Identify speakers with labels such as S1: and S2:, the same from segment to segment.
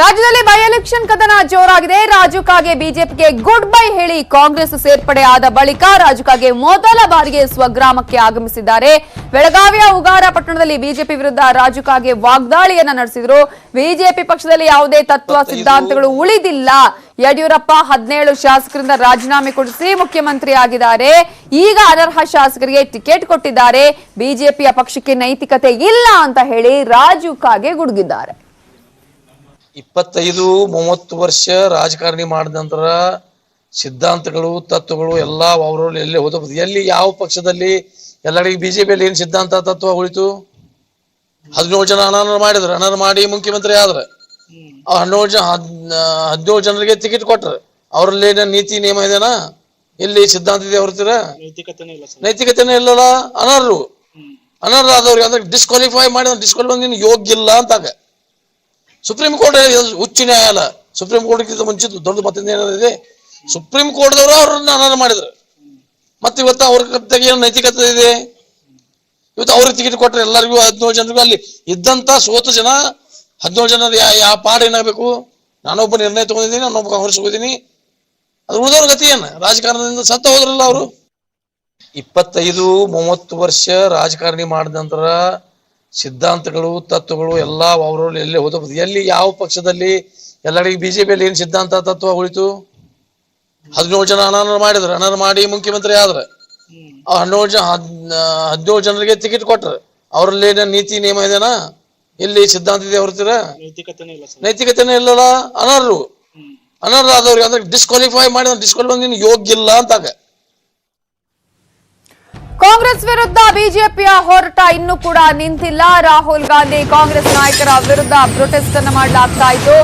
S1: ರಾಜ್ಯದಲ್ಲಿ by election ಕದನ ಜೋರಾಗಿದೆ. ರಾಜು ಕಾಗೆ ಬಿಜೆಪಿಗೆ ಗುಡ್ ಬೈ ಹೇಳಿ ಕಾಂಗ್ರೆಸ್ ಸೇರ್ಪಡೆ ಆದ ಬಳಿಕ ರಾಜು ಕಾಗೆ ಮೊದಲ ಬಾರಿಗೆ ಸ್ವಗ್ರಾಮಕ್ಕೆ ಆಗಮಿಸಿದ್ದಾರೆ. ಬೆಳಗಾವಿಯ ಉಗಾರ ಪಟ್ಟಣದಲ್ಲಿ ಬಿಜೆಪಿ ವಿರುದ್ಧ ರಾಜು ಕಾಗೆ ವಾಗ್ದಾಳಿಯನ್ನ ನಡೆಸಿದರು. ಬಿಜೆಪಿ ಪಕ್ಷದಲ್ಲಿ ಯಾವುದೇ ತತ್ವ ಸಿದ್ಧಾಂತಗಳು ಉಳಿದಿಲ್ಲ. ಯಡಿಯೂರಪ್ಪ 17 ಶಾಸಕರಿಂದ ರಾಜೀನಾಮೆ ಕೊಡಿಸಿ ಮುಖ್ಯಮಂತ್ರಿ ಆಗಿದ್ದಾರೆ. ಈಗ ಅನರ್ಹ ಶಾಸಕರಿಗೆ ಟಿಕೆಟ್ ಕೊಟ್ಟಿದ್ದಾರೆ. ಬಿಜೆಪಿಯ ಪಕ್ಷಕ್ಕೆ ನೈತಿಕತೆ ಇಲ್ಲ ಅಂತ ಹೇಳಿ ರಾಜು ಕಾಗೆ ಗುಡುಗಿದ್ದಾರೆ.
S2: 25-30 ವರ್ಷ ರಾಜಕಾರಣಿ ಮಾಡಿದ ನಂತರ ಸಿದ್ಧಾಂತಗಳು ತತ್ವಗಳು ಎಲ್ಲ ಅವರಲ್ಲಿ ಎಲ್ಲೇ ಹೋದ ಎಲ್ಲಿ ಯಾವ ಪಕ್ಷದಲ್ಲಿ ಎಲ್ಲರಿಗೂ ಬಿಜೆಪಿಯಲ್ಲಿ ಏನು ಸಿದ್ಧಾಂತ ತತ್ವ ಉಳಿತು? 17 ಜನ ಅನರ್ಹ ಮಾಡಿದ್ರು. ಅನರ್ಹ ಮಾಡಿ ಮುಖ್ಯಮಂತ್ರಿ ಆದ್ರೆ 17 ಜನರಿಗೆ ಟಿಕೆಟ್ ಕೊಟ್ರು. ಅವ್ರಲ್ಲಿ ನೀತಿ ನಿಯಮ ಇದೆನಾ? ಎಲ್ಲಿ ಸಿದ್ಧಾಂತ ಇದೆ ಹೊರತೀರ? ನೈತಿಕತೆನೇ ಇಲ್ಲಲ್ಲ. ಅನರ್ಹ ಆದವ್ರಿಗೆ ಅಂದ್ರೆ ಡಿಸ್ಕ್ವಾಲಿಫೈ ಮಾಡಿದ ಡಿಸ್ಕ್ವಾಲಿಫೈ ಯೋಗ್ಯ ಇಲ್ಲ ಅಂತಾಗ ಸುಪ್ರೀಂ ಕೋರ್ಟ್ ಉಚ್ಚ ನ್ಯಾಯಾಲಯ ಸುಪ್ರೀಂ ಕೋರ್ಟ್ಗಿಂತ ಮುಂಚಿತ ದೊಡ್ಡ ಮತ್ತಿಂದ ಏನಿದೆ ಸುಪ್ರೀಂ ಕೋರ್ಟ್ದವರು ಅವ್ರನ್ನ ಅನರ್ಹ ಮಾಡಿದ್ರು. ಮತ್ತೆ ಇವತ್ತು ಅವ್ರ ಏನು ನೈತಿಕತೆ ಇದೆ? ಇವತ್ತು ಅವ್ರಿಗೆ ಟಿಕೆಟ್ ಕೊಟ್ರೆ ಎಲ್ಲರಿಗೂ 17 ಜನರಿಗೂ ಅಲ್ಲಿ ಇದ್ದಂತ ಸೋತ ಜನ 17 ಜನ ಯಾವ ಪಾಡ ಏನಾಗಬೇಕು? ನಾನೊಬ್ಬ ನಿರ್ಣಯ ತಗೊಂಡಿದ್ದೀನಿ, ನಾನೊಬ್ಬ ಕಾಂಗ್ರೆಸ್ ಹೋಗಿದ್ದೀನಿ. ಅದು ಉಳಿದವ್ರ ಗತಿ ಏನ? ರಾಜಕಾರಣದಿಂದ ಸತ್ತ ಹೋದ್ರಲ್ಲ ಅವರು. 25-30 ವರ್ಷ ರಾಜಕಾರಣಿ ಮಾಡಿದ ನಂತರ ಸಿದ್ಧಾಂತಗಳು ತತ್ವಗಳು ಎಲ್ಲ ಅವರಲ್ಲಿ ಎಲ್ಲೇ ಹೋದ ಎಲ್ಲಿ ಯಾವ ಪಕ್ಷದಲ್ಲಿ ಎಲ್ಲರಿಗೂ ಬಿಜೆಪಿಯಲ್ಲಿ ಏನು ಸಿದ್ಧಾಂತ ತತ್ವ ಉಳಿತು? 17 ಜನ ಅನರ್ಹ ಮಾಡಿದ್ರು. ಅನರ್ಹ ಮಾಡಿ ಮುಖ್ಯಮಂತ್ರಿ ಆದ್ರೆ 17 ಜನರಿಗೆ ಟಿಕೆಟ್ ಕೊಟ್ರು. ಅವ್ರಲ್ಲಿ ನೀತಿ ನಿಯಮ ಇದೆನಾ? ಎಲ್ಲಿ ಸಿದ್ಧಾಂತ ಇದೆ ಹೊರತೀರ? ನೈತಿಕತೆನೇ ಇಲ್ಲಲ್ಲ. ಅನರ್ಹ ಆದವ್ರಿಗೆ ಅಂದ್ರೆ ಡಿಸ್ಕ್ವಾಲಿಫೈ ಮಾಡಿದ ಡಿಸ್ಕ್ವಾಲಿಫೈ ಯೋಗ್ಯ ಇಲ್ಲ ಅಂತಾಗ
S1: ಕಾಂಗ್ರೆಸ್ ವಿರುದ್ಧ ಬಿಜೆಪಿಯ ಹೋರಾಟ ಇನ್ನೂ ಕೂಡ ನಿಂತಿಲ್ಲ. ರಾಹುಲ್ ಗಾಂಧಿ ಕಾಂಗ್ರೆಸ್ ನಾಯಕರ ವಿರುದ್ಧ ಪ್ರೊಟೆಸ್ಟ್ ಅನ್ನ ಮಾಡಲಾಗ್ತಾ ಇತ್ತು.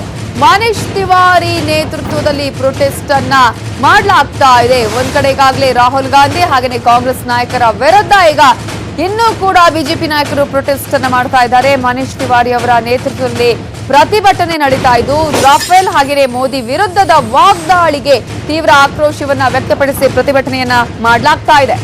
S1: ಮನೀಶ್ ತಿವಾರಿ ನೇತೃತ್ವದಲ್ಲಿ ಪ್ರೊಟೆಸ್ಟ್ ಅನ್ನ ಮಾಡಲಾಗ್ತಾ ಇದೆ. ಒಂದ್ ಕಡೆ ಈಗಾಗಲೇ ರಾಹುಲ್ ಗಾಂಧಿ ಹಾಗೆಯೇ ಕಾಂಗ್ರೆಸ್ ನಾಯಕರ ವಿರುದ್ಧ ಈಗ ಇನ್ನೂ ಕೂಡ ಬಿಜೆಪಿ ನಾಯಕರು ಪ್ರೊಟೆಸ್ಟ್ ಅನ್ನ ಮಾಡ್ತಾ ಇದ್ದಾರೆ. ಮನೀಶ್ ತಿವಾರಿ ಅವರ ನೇತೃತ್ವದಲ್ಲಿ ಪ್ರತಿಭಟನೆ ನಡೀತಾ ಇದ್ದು ರಾಫೆಲ್ ಹಾಗೆಯೇ ಮೋದಿ ವಿರುದ್ಧದ ವಾಗ್ದಾಳಿಗೆ ತೀವ್ರ ಆಕ್ರೋಶವನ್ನ ವ್ಯಕ್ತಪಡಿಸಿ ಪ್ರತಿಭಟನೆಯನ್ನ ಮಾಡಲಾಗ್ತಾ ಇದೆ.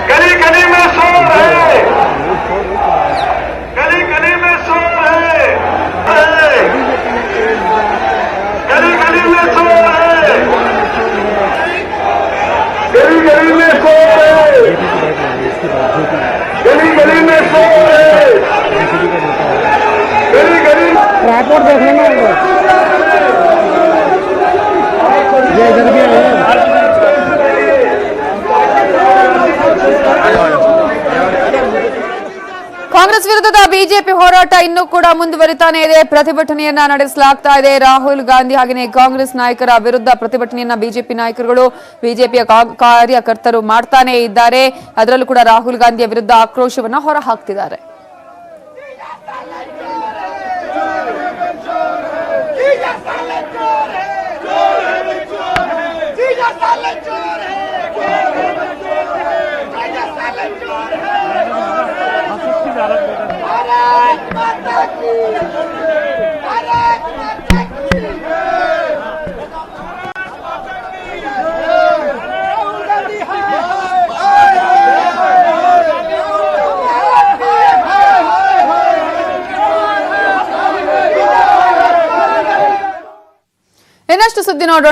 S3: गली गली में शोर है, गली गली में शोर है, गली गली में शोर है, गली गली में शोर है, गली गली में शोर है, गली गली
S4: रायपुर देखने में ये इधर भी है।
S1: ಕಾಂಗ್ರೆಸ್ ವಿರುದ್ಧದ ಬಿಜೆಪಿ ಹೋರಾಟ ಇನ್ನೂ ಕೂಡ ಮುಂದುವರಿತಾನೆ ಇದೆ. ಪ್ರತಿಭಟನೆಯನ್ನ ನಡೆಸಲಾಗ್ತಾ ಇದೆ. ರಾಹುಲ್ ಗಾಂಧಿ ಹಾಗೆಯೇ ಕಾಂಗ್ರೆಸ್ ನಾಯಕರ ವಿರುದ್ಧ ಪ್ರತಿಭಟನೆಯನ್ನ ಬಿಜೆಪಿ ನಾಯಕರುಗಳು ಬಿಜೆಪಿಯ ಕಾರ್ಯಕರ್ತರು ಮಾಡ್ತಾನೆ ಇದ್ದಾರೆ. ಅದರಲ್ಲೂ ಕೂಡ ರಾಹುಲ್ ಗಾಂಧಿಯ ವಿರುದ್ಧ ಆಕ್ರೋಶವನ್ನ ಹೊರಹಾಕ್ತಿದ್ದಾರೆ. ಇನ್ನಷ್ಟು ಸುದ್ದಿ ನೋಡೋಣ.